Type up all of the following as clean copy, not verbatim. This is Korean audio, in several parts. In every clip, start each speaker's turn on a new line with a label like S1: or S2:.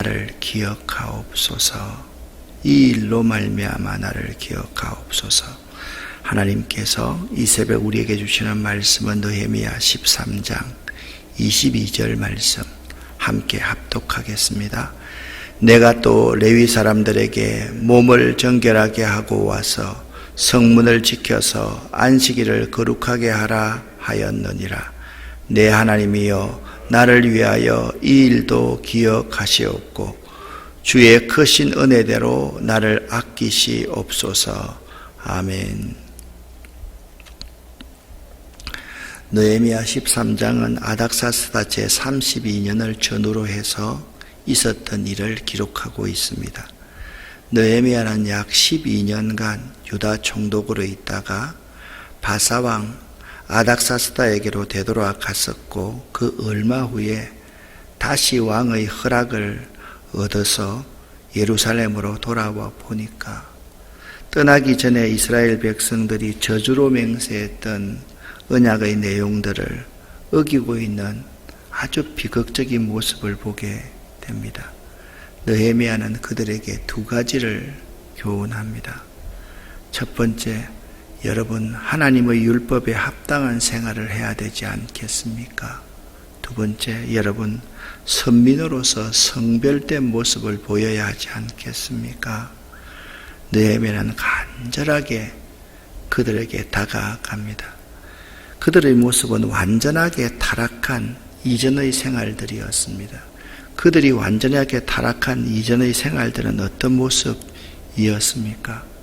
S1: 나를 기억하옵소서. 이 일로 말미암아 나를 기억하옵소서. 하나님께서 이 새벽 우리에게 주시는 말씀은 느헤미야 13장 22절 말씀 함께 합독하겠습니다. 내가 또 레위 사람들에게 몸을 정결하게 하고 와서 성문을 지켜서 안식일을 거룩하게 하라 하였느니라. 내 하나님이여 나를 위하여 이 일도 기억하시옵고 주의 크신 은혜대로 나를 아끼시옵소서. 아멘. 느헤미야 13장은 아닥사스다 제32년을 전후로 해서 있었던 일을 기록하고 있습니다. 느헤미야는 약 12년간 유다 총독으로 있다가 바사왕 아닥사스다에게로 되돌아갔었고 그 얼마 후에 다시 왕의 허락을 얻어서 예루살렘으로 돌아와 보니까 떠나기 전에 이스라엘 백성들이 저주로 맹세했던 언약의 내용들을 어기고 있는 아주 비극적인 모습을 보게 됩니다. 느헤미야는 그들에게 두 가지를 교훈합니다. 첫 번째, 여러분 하나님의 율법에 합당한 생활을 해야 되지 않겠습니까? 두 번째, 여러분 선민으로서 성별된 모습을 보여야 하지 않겠습니까? 느헤미야는 간절하게 그들에게 다가갑니다. 그들의 모습은 완전하게 타락한 이전의 생활들이었습니다. 그들이 완전하게 타락한 이전의 생활들은 어떤 모습이었습니까?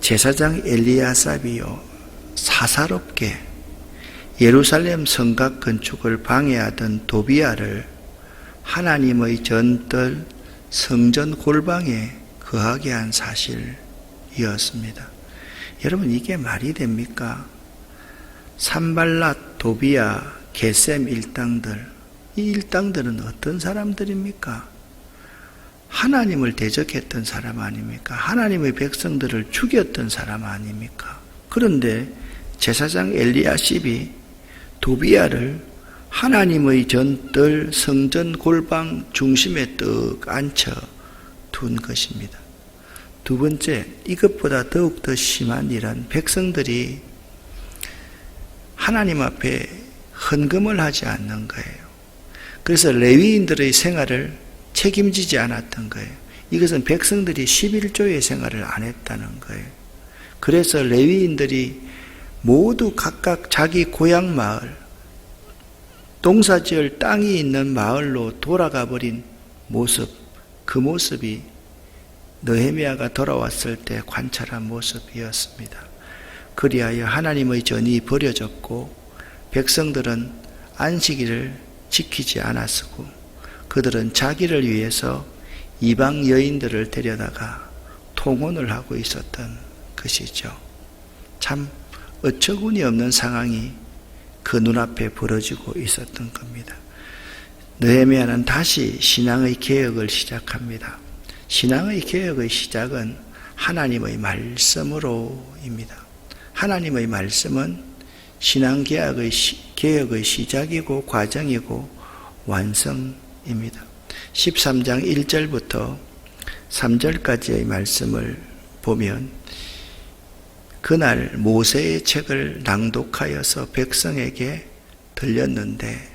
S1: 제사장 엘리야삽이요 사사롭게 예루살렘 성곽 건축을 방해하던 도비야를 하나님의 전뜰 성전 골방에 거하게 한 사실이었습니다. 여러분 이게 말이 됩니까? 산발랏, 도비야, 게셈 일당들, 이 일당들은 어떤 사람들입니까? 하나님을 대적했던 사람 아닙니까? 하나님의 백성들을 죽였던 사람 아닙니까? 그런데 제사장 엘리야십이 도비야를 하나님의 전뜰 성전 골방 중심에 떡 앉혀 둔 것입니다. 두 번째, 이것보다 더욱더 심한 일은 백성들이 하나님 앞에 헌금을 하지 않는 거예요. 그래서 레위인들의 생활을 책임지지 않았던 거예요. 이것은 백성들이 11조의 생활을 안 했다는 거예요. 그래서 레위인들이 모두 각각 자기 고향 마을, 농사지을 땅이 있는 마을로 돌아가 버린 모습, 그 모습이 느헤미야가 돌아왔을 때 관찰한 모습이었습니다. 그리하여 하나님의 전이 버려졌고 백성들은 안식일을 지키지 않았고 그들은 자기를 위해서 이방 여인들을 데려다가 통혼을 하고 있었던 것이죠. 참 어처구니 없는 상황이 그 눈앞에 벌어지고 있었던 겁니다. 느헤미야는 다시 신앙의 개혁을 시작합니다. 신앙의 개혁의 시작은 하나님의 말씀으로입니다. 하나님의 말씀은 신앙개혁의 시작이고 과정이고 완성입니다. 13장 1절부터 3절까지의 말씀을 보면 그날 모세의 책을 낭독하여서 백성에게 들렸는데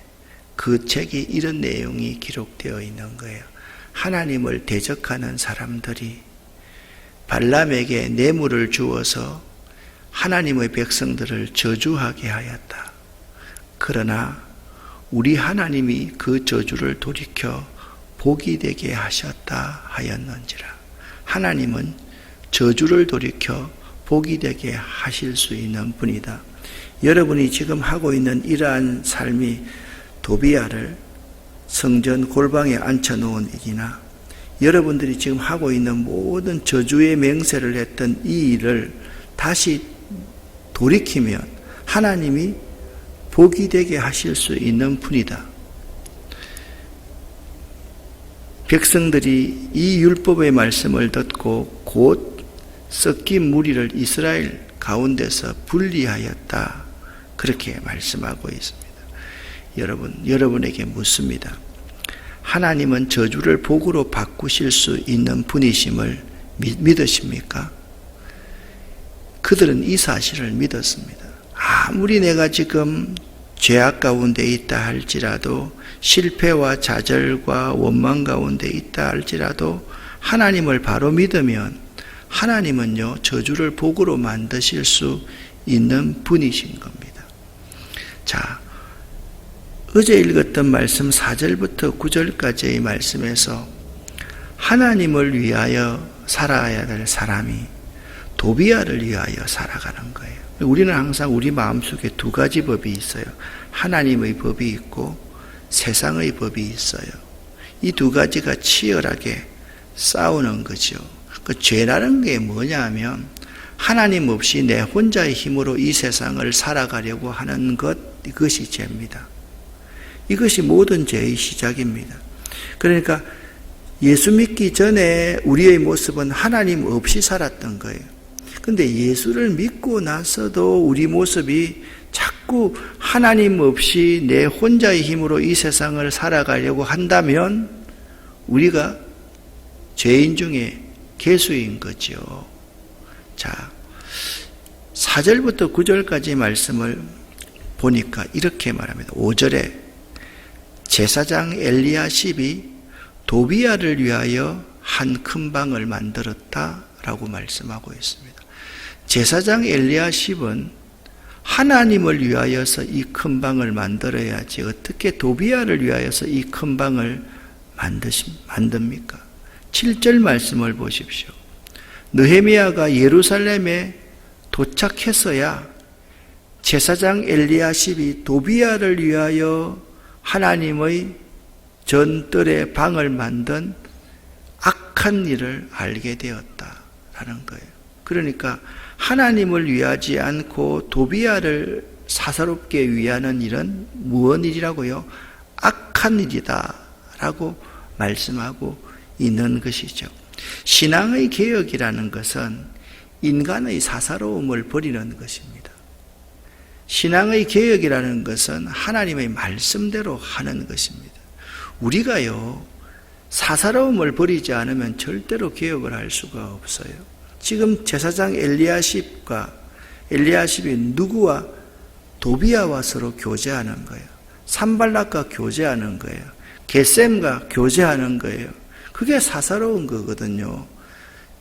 S1: 그 책이 이런 내용이 기록되어 있는 거예요. 하나님을 대적하는 사람들이 발람에게 뇌물을 주어서 하나님의 백성들을 저주하게 하였다. 그러나 우리 하나님이 그 저주를 돌이켜 복이 되게 하셨다 하였는지라. 하나님은 저주를 돌이켜 복이 되게 하실 수 있는 분이다. 여러분이 지금 하고 있는 이러한 삶이 도비야를 성전 골방에 앉혀놓은 일이나 여러분들이 지금 하고 있는 모든 저주의 맹세를 했던 이 일을 다시 돌이키면 하나님이 복이 되게 하실 수 있는 분이다. 백성들이 이 율법의 말씀을 듣고 곧 섞인 무리를 이스라엘 가운데서 분리하였다. 그렇게 말씀하고 있습니다. 여러분에게 묻습니다. 하나님은 저주를 복으로 바꾸실 수 있는 분이심을 믿으십니까? 그들은 이 사실을 믿었습니다. 아무리 내가 지금 죄악 가운데 있다 할지라도, 실패와 좌절과 원망 가운데 있다 할지라도 하나님을 바로 믿으면 하나님은요, 저주를 복으로 만드실 수 있는 분이신 겁니다. 자, 어제 읽었던 말씀 4절부터 9절까지의 말씀에서 하나님을 위하여 살아야 될 사람이 도비아를 위하여 살아가는 거예요. 우리는 항상 우리 마음속에 두 가지 법이 있어요. 하나님의 법이 있고 세상의 법이 있어요. 이 두 가지가 치열하게 싸우는 거죠. 그 죄라는 게 뭐냐면 하나님 없이 내 혼자의 힘으로 이 세상을 살아가려고 하는 것, 이것이 죄입니다. 이것이 모든 죄의 시작입니다. 그러니까 예수 믿기 전에 우리의 모습은 하나님 없이 살았던 거예요. 근데 예수를 믿고 나서도 우리 모습이 자꾸 하나님 없이 내 혼자의 힘으로 이 세상을 살아가려고 한다면 우리가 죄인 중에 괴수인 거죠. 자, 4절부터 9절까지 말씀을 보니까 이렇게 말합니다. 5절에 제사장 엘리야십이 도비아를 위하여 한 큰 방을 만들었다라고 말씀하고 있습니다. 제사장 엘리야십은 하나님을 위하여서 이 큰 방을 만들어야지 어떻게 도비아를 위하여서 이 큰 방을 만듭니까? 7절 말씀을 보십시오. 느헤미야가 예루살렘에 도착했어야 제사장 엘리야십이 도비아를 위하여 하나님의 전뜰의 방을 만든 악한 일을 알게 되었다라는 거예요. 그러니까 하나님을 위하지 않고 도비아를 사사롭게 위하는 일은 무언 일이라고요? 악한 일이다라고 말씀하고 있는 것이죠. 신앙의 개혁이라는 것은 인간의 사사로움을 버리는 것입니다. 신앙의 개혁이라는 것은 하나님의 말씀대로 하는 것입니다. 우리가요, 사사로움을 버리지 않으면 절대로 개혁을 할 수가 없어요. 지금 제사장 엘리야십이 누구와? 도비아와 서로 교제하는 거예요. 산발락과 교제하는 거예요. 게셈과 교제하는 거예요. 그게 사사로운 거거든요.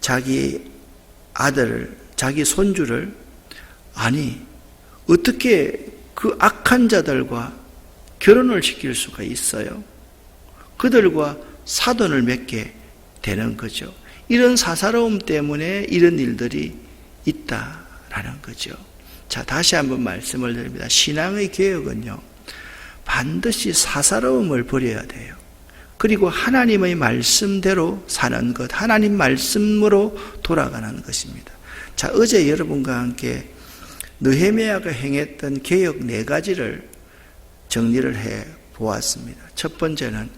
S1: 자기 아들을, 자기 손주를, 아니 어떻게 그 악한 자들과 결혼을 시킬 수가 있어요? 그들과 사돈을 맺게 되는 거죠. 이런 사사로움 때문에 이런 일들이 있다라는 거죠. 자, 다시 한번 말씀을 드립니다. 신앙의 개혁은요, 반드시 사사로움을 버려야 돼요. 그리고 하나님의 말씀대로 사는 것, 하나님 말씀으로 돌아가는 것입니다. 자, 어제 여러분과 함께 느헤미야가 행했던 개혁 4가지를 정리를 해 보았습니다. 첫 번째는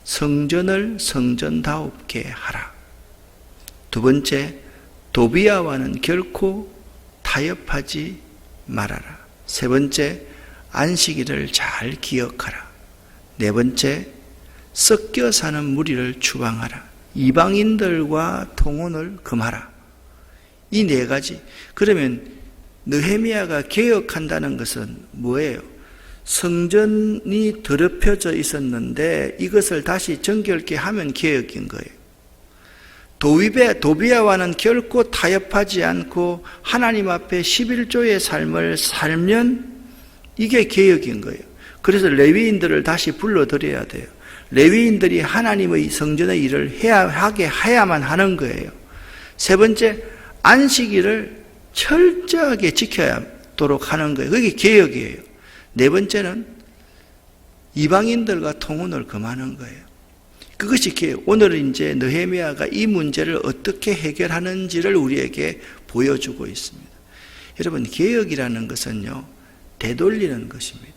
S1: 성전을 성전다웁게 하라. 두 번째, 도비아와는 결코 타협하지 말아라. 세 번째, 안식일을 잘 기억하라. 네 번째, 섞여 사는 무리를 추방하라. 이방인들과 통혼을 금하라. 이 4가지. 그러면 느헤미야가 개혁한다는 것은 뭐예요? 성전이 더럽혀져 있었는데 이것을 다시 정결케 하면 개혁인 거예요. 도비아와는 결코 타협하지 않고 하나님 앞에 11조의 삶을 살면 이게 개혁인 거예요. 그래서 레위인들을 다시 불러들여야 돼요. 레위인들이 하나님의 성전의 일을 해야만 하는 거예요. 세 번째, 안식일을 철저하게 지켜야도록 하는 거예요. 그게 개혁이에요. 네 번째는 이방인들과 통혼을 금하는 거예요. 그것이 개혁. 오늘은 이제 느헤미야가 이 문제를 어떻게 해결하는지를 우리에게 보여주고 있습니다. 여러분, 개혁이라는 것은요, 되돌리는 것입니다.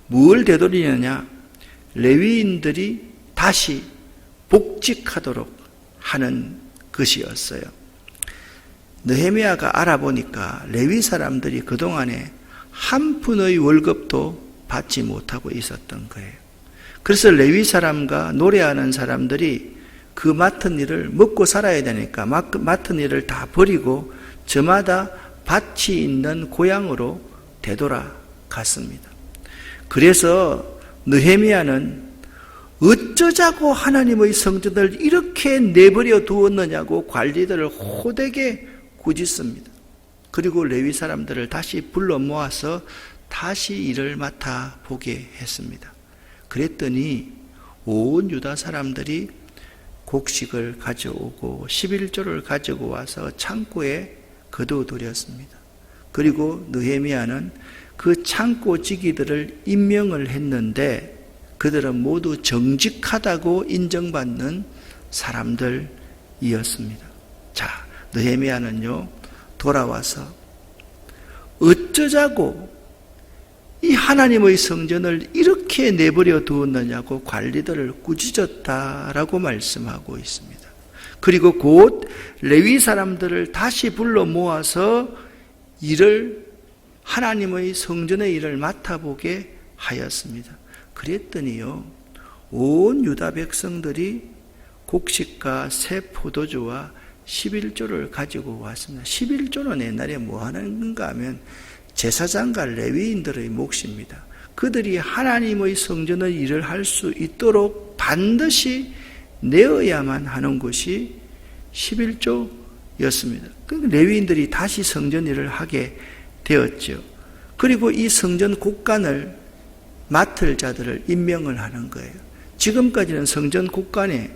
S1: 뭘 되돌리느냐? 레위인들이 다시 복직하도록 하는 것이었어요. 느헤미야가 알아보니까 레위 사람들이 그동안에 한 푼의 월급도 받지 못하고 있었던 거예요. 그래서 레위 사람과 노래하는 사람들이 그 맡은 일을 먹고 살아야 되니까 맡은 일을 다 버리고 저마다 밭이 있는 고향으로 되돌아갔습니다. 그래서 느헤미야는 어쩌자고 하나님의 성전을 이렇게 내버려 두었느냐고 관리들을 호되게 꾸짖습니다. 그리고 레위 사람들을 다시 불러 모아서 다시 일을 맡아보게 했습니다. 그랬더니 온 유다 사람들이 곡식을 가져오고 11조를 가지고 와서 창고에 거두어들였습니다. 그리고 느헤미야는 그 창고 지기들을 임명을 했는데 그들은 모두 정직하다고 인정받는 사람들이었습니다. 자, 느헤미야는요 돌아와서 어쩌자고 이 하나님의 성전을 이렇게 내버려 두었느냐고 관리들을 꾸짖었다라고 말씀하고 있습니다. 그리고 곧 레위 사람들을 다시 불러 모아서 하나님의 성전의 일을 맡아보게 하였습니다. 그랬더니요 온 유다 백성들이 곡식과 새 포도주와 11조를 가지고 왔습니다. 11조는 옛날에 뭐 하는 건가 하면 제사장과 레위인들의 몫입니다. 그들이 하나님의 성전의 일을 할 수 있도록 반드시 내어야만 하는 것이 11조였습니다. 레위인들이 다시 성전 일을 하게 되었죠. 그리고 이 성전 곡간을 맡을 자들을 임명을 하는 거예요. 지금까지는 성전 곡간에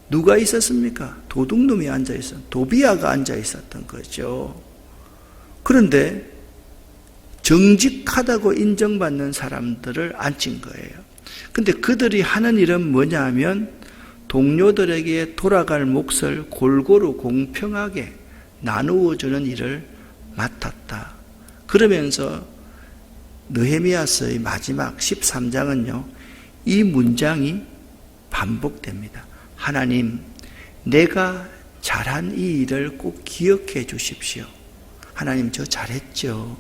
S1: 누가 있었습니까? 도둑놈이 앉아있었던, 도비아가 앉아있었던 거죠. 그런데 정직하다고 인정받는 사람들을 앉힌 거예요. 근데 그들이 하는 일은 뭐냐 하면 동료들에게 돌아갈 몫을 골고루 공평하게 나누어주는 일을 맡았다. 그러면서 느헤미야서의 마지막 13장은요 이 문장이 반복됩니다. 하나님, 내가 잘한 이 일을 꼭 기억해 주십시오. 하나님, 저 잘했죠.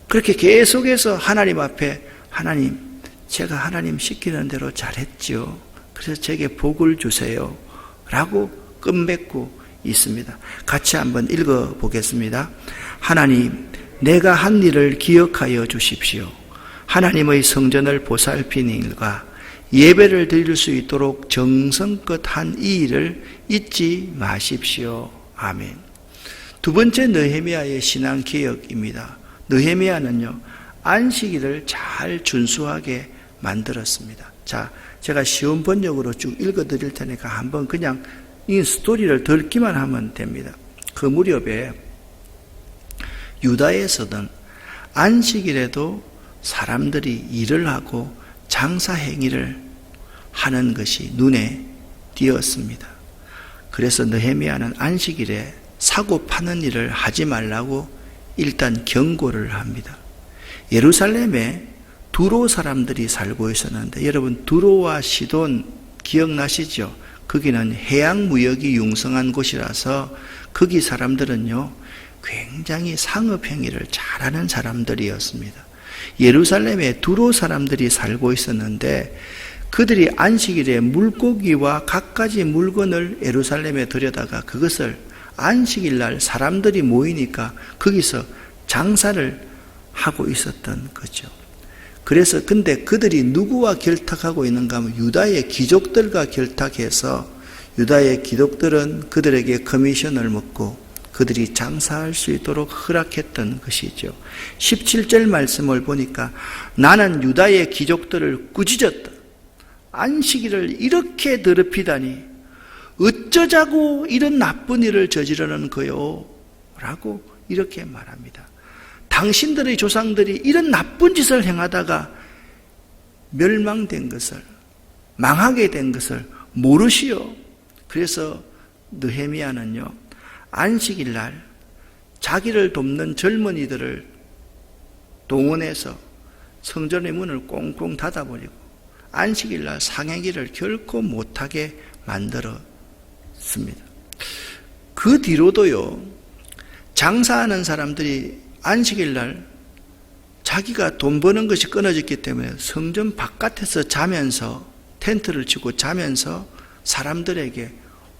S1: 그렇게 계속해서 하나님 앞에 하나님, 제가 하나님 시키는 대로 잘했죠. 그래서 제게 복을 주세요. 라고 끝맺고 있습니다. 같이 한번 읽어보겠습니다. 하나님, 내가 한 일을 기억하여 주십시오. 하나님의 성전을 보살피는 일과 예배를 드릴 수 있도록 정성껏 한 이 일을 잊지 마십시오. 아멘. 두 번째 느헤미야의 신앙 개혁입니다. 느헤미야는요 안식일을 잘 준수하게 만들었습니다. 자, 제가 쉬운 번역으로 쭉 읽어드릴 테니까 한번 그냥 이 스토리를 듣기만 하면 됩니다. 그 무렵에 유다에서는 안식일에도 사람들이 일을 하고 장사 행위를 하는 것이 눈에 띄었습니다. 그래서 느헤미야는 안식일에 사고 파는 일을 하지 말라고 일단 경고를 합니다. 예루살렘에 두로 사람들이 살고 있었는데 여러분 두로와 시돈 기억나시죠? 거기는 해양 무역이 융성한 곳이라서 거기 사람들은요 굉장히 상업 행위를 잘하는 사람들이었습니다. 예루살렘에 두로 사람들이 살고 있었는데 그들이 안식일에 물고기와 갖가지 물건을 예루살렘에 들여다가 그것을 안식일날 사람들이 모이니까 거기서 장사를 하고 있었던 거죠. 그래서 근데 그들이 누구와 결탁하고 있는가 하면 유다의 귀족들과 결탁해서 유다의 귀족들은 그들에게 커미션을 먹고 그들이 장사할 수 있도록 허락했던 것이죠. 17절 말씀을 보니까 나는 유다의 귀족들을 꾸짖었다. 안식일을 이렇게 더럽히다니 어쩌자고 이런 나쁜 일을 저지르는 거요? 라고 이렇게 말합니다. 당신들의 조상들이 이런 나쁜 짓을 행하다가 멸망된 것을, 망하게 된 것을 모르시오. 그래서 느헤미야는요 안식일 날 자기를 돕는 젊은이들을 동원해서 성전의 문을 꽁꽁 닫아버리고 안식일 날 상행일을 결코 못하게 만들었습니다. 그 뒤로도요 장사하는 사람들이 안식일 날 자기가 돈 버는 것이 끊어졌기 때문에 성전 바깥에서 자면서 텐트를 치고 자면서 사람들에게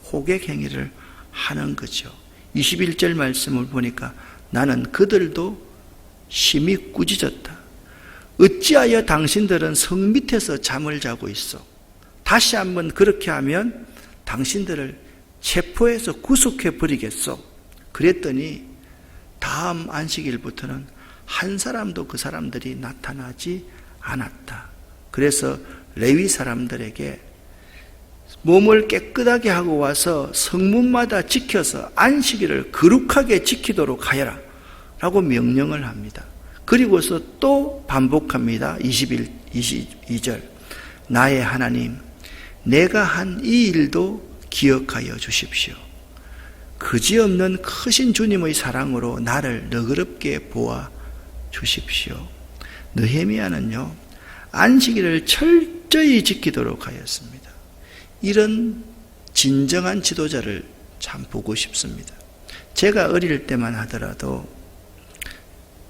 S1: 호객 행위를 하는 거죠. 21절 말씀을 보니까 나는 그들도 심히 꾸짖었다. 어찌하여 당신들은 성 밑에서 잠을 자고 있어? 다시 한번 그렇게 하면 당신들을 체포해서 구속해 버리겠소. 그랬더니 다음 안식일부터는 한 사람도 그 사람들이 나타나지 않았다. 그래서 레위 사람들에게 몸을 깨끗하게 하고 와서 성문마다 지켜서 안식일을 거룩하게 지키도록 하여라 라고 명령을 합니다. 그리고서 또 반복합니다. 22절 나의 하나님 내가 한 이 일도 기억하여 주십시오. 그지없는 크신 주님의 사랑으로 나를 너그럽게 보아 주십시오. 느헤미야는요 안식일을 철저히 지키도록 하였습니다. 이런 진정한 지도자를 참 보고 싶습니다. 제가 어릴 때만 하더라도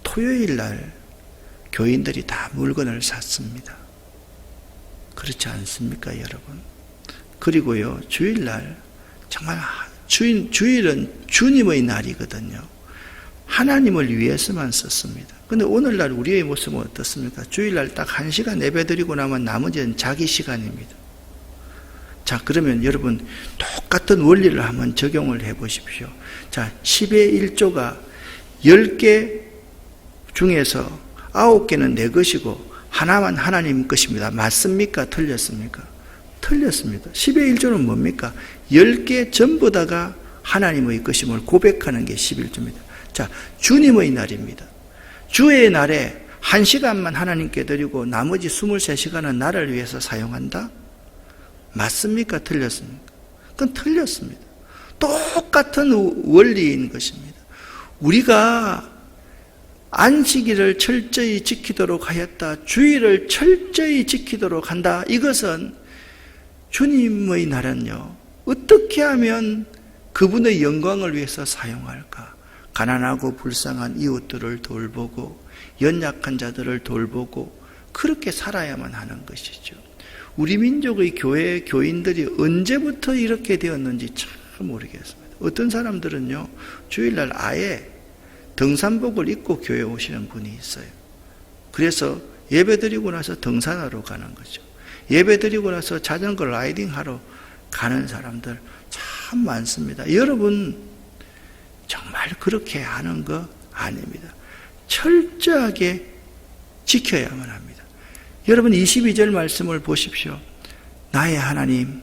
S1: 토요일 날 교인들이 다 물건을 샀습니다. 그렇지 않습니까, 여러분? 그리고요, 주일날 정말 주일은 주님의 날이거든요. 하나님을 위해서만 썼습니다. 근데 오늘날 우리의 모습은 어떻습니까? 주일날 딱 1시간 예배드리고 나면 나머지는 자기 시간입니다. 자, 그러면 여러분 똑같은 원리를 한번 적용을 해 보십시오. 자, 10의 1조가 10개 중에서 9개는 내 것이고 하나만 하나님 것입니다. 맞습니까? 틀렸습니까? 틀렸습니다. 10의 1조는 뭡니까? 10개 전부 다가 하나님의 것임을 고백하는 게 11조입니다. 자, 주님의 날입니다. 주의 날에 1시간만 하나님께 드리고 나머지 23시간은 나를 위해서 사용한다? 맞습니까? 틀렸습니까? 그건 틀렸습니다. 똑같은 원리인 것입니다. 우리가 안식일을 철저히 지키도록 하였다. 주일을 철저히 지키도록 한다. 이것은 주님의 날은요, 어떻게 하면 그분의 영광을 위해서 사용할까? 가난하고 불쌍한 이웃들을 돌보고 연약한 자들을 돌보고 그렇게 살아야만 하는 것이죠. 우리 민족의 교회 교인들이 언제부터 이렇게 되었는지 참 모르겠습니다. 어떤 사람들은요 주일날 아예 등산복을 입고 교회에 오시는 분이 있어요. 그래서 예배드리고 나서 등산하러 가는 거죠. 예배드리고 나서 자전거 라이딩하러 가는 사람들 참 많습니다. 여러분 정말 그렇게 하는 거 아닙니다. 철저하게 지켜야만 합니다. 여러분 22절 말씀을 보십시오. 나의 하나님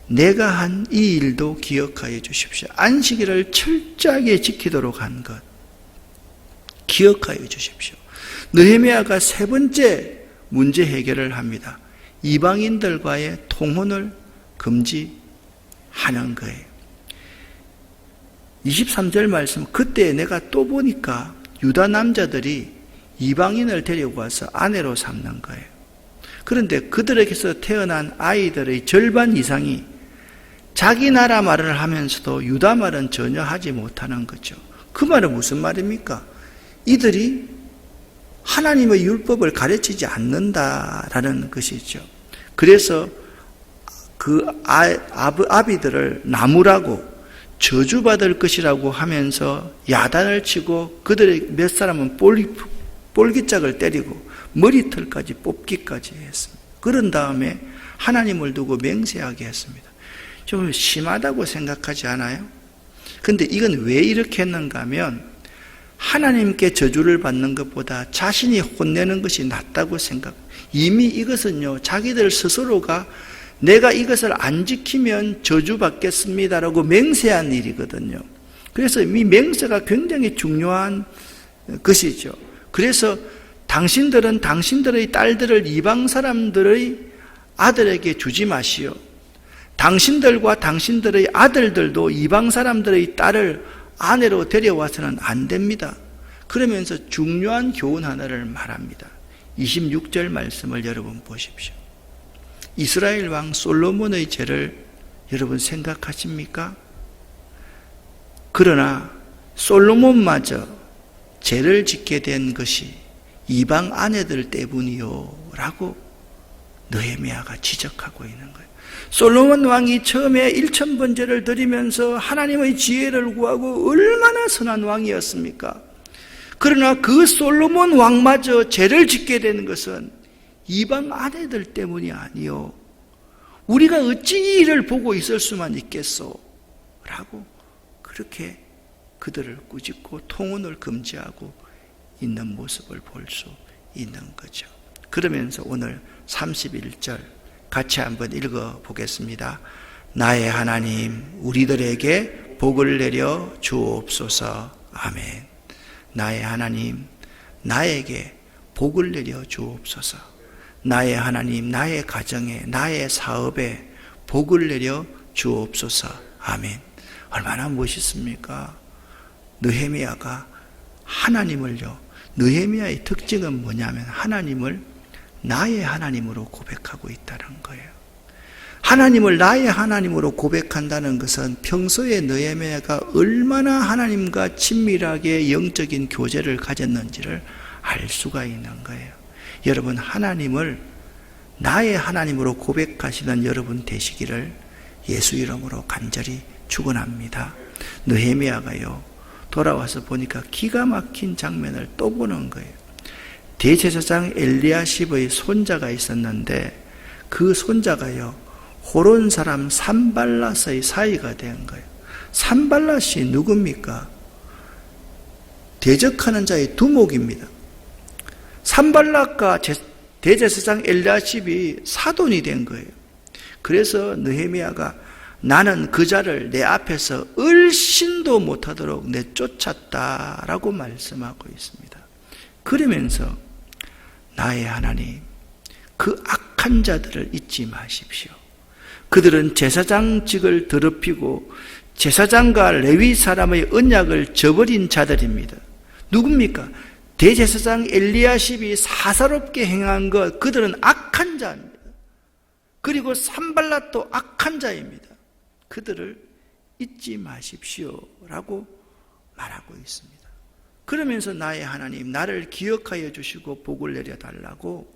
S1: 내가 한 이 일도 기억하여 주십시오. 안식일을 철저하게 지키도록 한 것 기억하여 주십시오. 느헤미야가 세 번째 문제 해결을 합니다. 이방인들과의 통혼을 금지하는 거예요. 23절 말씀, 그때 내가 또 보니까 유다 남자들이 이방인을 데리고 와서 아내로 삼는 거예요. 그런데 그들에게서 태어난 아이들의 절반 이상이 자기 나라 말을 하면서도 유다 말은 전혀 하지 못하는 거죠. 그 말은 무슨 말입니까? 이들이 하나님의 율법을 가르치지 않는다라는 것이죠. 그래서 그 아비들을 나무라고 저주받을 것이라고 하면서 야단을 치고 그들의 몇 사람은 볼기짝을 때리고 머리털까지 뽑기까지 했습니다. 그런 다음에 하나님을 두고 맹세하게 했습니다. 좀 심하다고 생각하지 않아요? 근데 이건 왜 이렇게 했는가 하면 하나님께 저주를 받는 것보다 자신이 혼내는 것이 낫다고 이미 이것은요 자기들 스스로가 내가 이것을 안 지키면 저주받겠습니다라고 맹세한 일이거든요. 그래서 이 맹세가 굉장히 중요한 것이죠. 그래서 당신들은 당신들의 딸들을 이방 사람들의 아들에게 주지 마시오. 당신들과 당신들의 아들들도 이방 사람들의 딸을 아내로 데려와서는 안 됩니다. 그러면서 중요한 교훈 하나를 말합니다. 26절 말씀을 여러분 보십시오. 이스라엘 왕 솔로몬의 죄를 여러분 생각하십니까? 그러나 솔로몬마저 죄를 짓게 된 것이 이방 아내들 때문이요 라고 느헤미야가 지적하고 있는 거예요. 솔로몬 왕이 처음에 1000번제를 드리면서 하나님의 지혜를 구하고 얼마나 선한 왕이었습니까? 그러나 그 솔로몬 왕마저 죄를 짓게 되는 것은 이방 아내들 때문이 아니요, 우리가 어찌 이 일을 보고 있을 수만 있겠소 라고 그렇게 그들을 꾸짖고 통혼을 금지하고 있는 모습을 볼 수 있는 거죠. 그러면서 오늘 31절 같이 한번 읽어보겠습니다. 나의 하나님, 우리들에게 복을 내려 주옵소서. 아멘. 나의 하나님, 나에게 복을 내려 주옵소서. 나의 하나님, 나의 가정에, 나의 사업에 복을 내려 주옵소서. 아멘. 얼마나 멋있습니까? 느헤미야가 하나님을요, 느헤미야의 특징은 뭐냐면 하나님을 나의 하나님으로 고백하고 있다는 거예요. 하나님을 나의 하나님으로 고백한다는 것은 평소에 느헤미야가 얼마나 하나님과 친밀하게 영적인 교제를 가졌는지를 알 수가 있는 거예요. 여러분, 하나님을 나의 하나님으로 고백하시는 여러분 되시기를 예수 이름으로 간절히 축원합니다. 느헤미야가요, 돌아와서 보니까 기가 막힌 장면을 또 보는 거예요. 대제사장 엘리야십의 손자가 있었는데 그 손자가요, 호론 사람 산발랏의 사이가 된 거예요. 산발랏이 누굽니까? 대적하는 자의 두목입니다. 산발랏과 대제사장 엘리야십이 사돈이 된 거예요. 그래서 느헤미야가 나는 그 자를 내 앞에서 얼씬도 못하도록 내쫓았다라고 말씀하고 있습니다. 그러면서 나의 하나님, 그 악한 자들을 잊지 마십시오. 그들은 제사장직을 더럽히고 제사장과 레위 사람의 언약을 저버린 자들입니다. 누굽니까? 대제사장 엘리야십이 사사롭게 행한 것, 그들은 악한 자입니다. 그리고 산발랏도 악한 자입니다. 그들을 잊지 마십시오 라고 말하고 있습니다. 그러면서 나의 하나님, 나를 기억하여 주시고 복을 내려달라고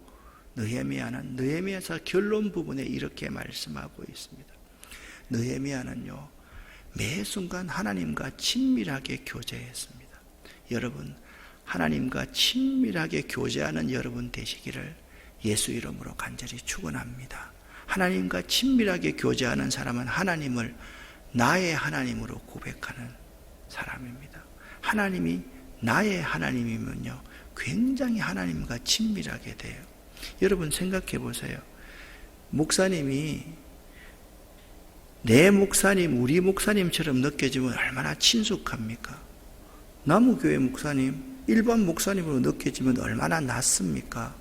S1: 느헤미야는 느헤미야서 결론 부분에 이렇게 말씀하고 있습니다. 느헤미야는요, 매 순간 하나님과 친밀하게 교제했습니다. 여러분, 하나님과 친밀하게 교제하는 여러분 되시기를 예수 이름으로 간절히 축원합니다. 하나님과 친밀하게 교제하는 사람은 하나님을 나의 하나님으로 고백하는 사람입니다. 하나님이 나의 하나님이면요, 굉장히 하나님과 친밀하게 돼요. 여러분 생각해 보세요. 목사님이 내 목사님, 우리 목사님처럼 느껴지면 얼마나 친숙합니까? 나무교회 목사님, 일반 목사님으로 느껴지면 얼마나 낫습니까?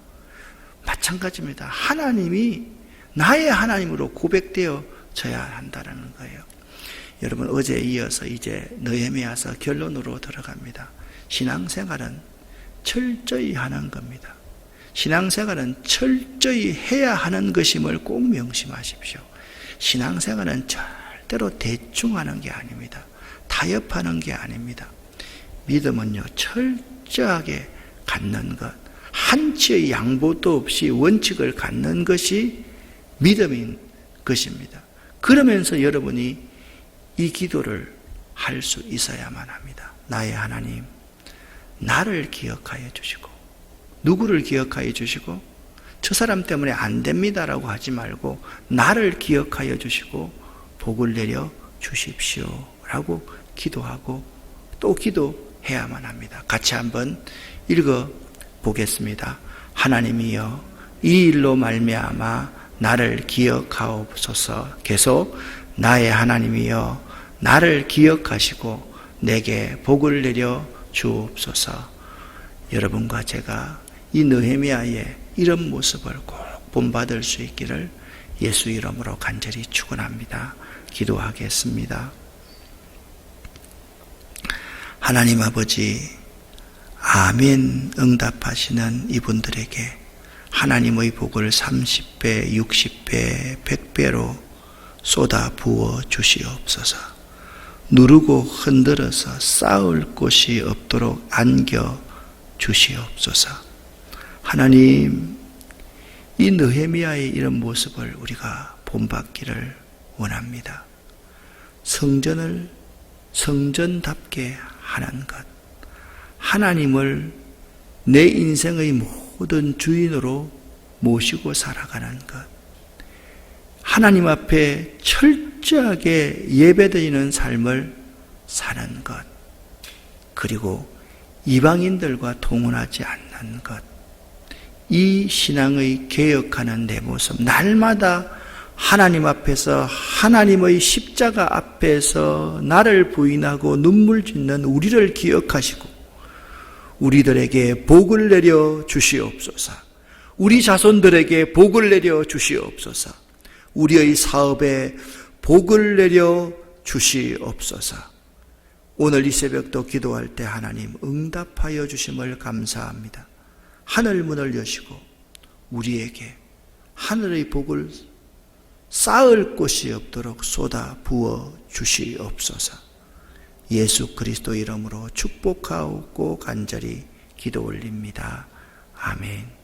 S1: 마찬가지입니다. 하나님이 나의 하나님으로 고백되어져야 한다는 거예요. 여러분, 어제에 이어서 이제 느헤미야서 결론으로 들어갑니다. 신앙생활은 철저히 하는 겁니다. 신앙생활은 철저히 해야 하는 것임을 꼭 명심하십시오. 신앙생활은 절대로 대충 하는 게 아닙니다. 타협하는 게 아닙니다. 믿음은요, 철저하게 갖는 것, 한치의 양보도 없이 원칙을 갖는 것이 믿음인 것입니다. 그러면서 여러분이 이 기도를 할 수 있어야만 합니다. 나의 하나님, 나를 기억하여 주시고, 누구를 기억하여 주시고, 저 사람 때문에 안 됩니다라고 하지 말고 나를 기억하여 주시고 복을 내려 주십시오 라고 기도하고 또 기도해야만 합니다. 같이 한번 읽어 보겠습니다. 하나님이여, 이 일로 말미암아 나를 기억하옵소서. 계속 나의 하나님이여, 나를 기억하시고 내게 복을 내려 주옵소서. 여러분과 제가 이 느헤미야의 이런 모습을 꼭 본받을 수 있기를 예수 이름으로 간절히 축원합니다. 기도하겠습니다. 하나님 아버지, 아멘 응답하시는 이분들에게 하나님의 복을 30배, 60배, 100배로 쏟아 부어 주시옵소서. 누르고 흔들어서 쌓을 곳이 없도록 안겨 주시옵소서. 하나님, 이 느헤미야의 이런 모습을 우리가 본받기를 원합니다. 성전을 성전답게 하는 것, 하나님을 내 인생의 모든 주인으로 모시고 살아가는 것, 하나님 앞에 철저하게 예배드리는 삶을 사는 것, 그리고 이방인들과 동원하지 않는 것, 이 신앙의 개혁하는 내 모습, 날마다 하나님 앞에서 하나님의 십자가 앞에서 나를 부인하고 눈물 짓는 우리를 기억하시고 우리들에게 복을 내려 주시옵소서. 우리 자손들에게 복을 내려 주시옵소서. 우리의 사업에 복을 내려 주시옵소서. 오늘 이 새벽도 기도할 때 하나님 응답하여 주심을 감사합니다. 하늘 문을 여시고 우리에게 하늘의 복을 쌓을 곳이 없도록 쏟아 부어 주시옵소서. 예수 그리스도 이름으로 축복하고 간절히 기도 올립니다. 아멘.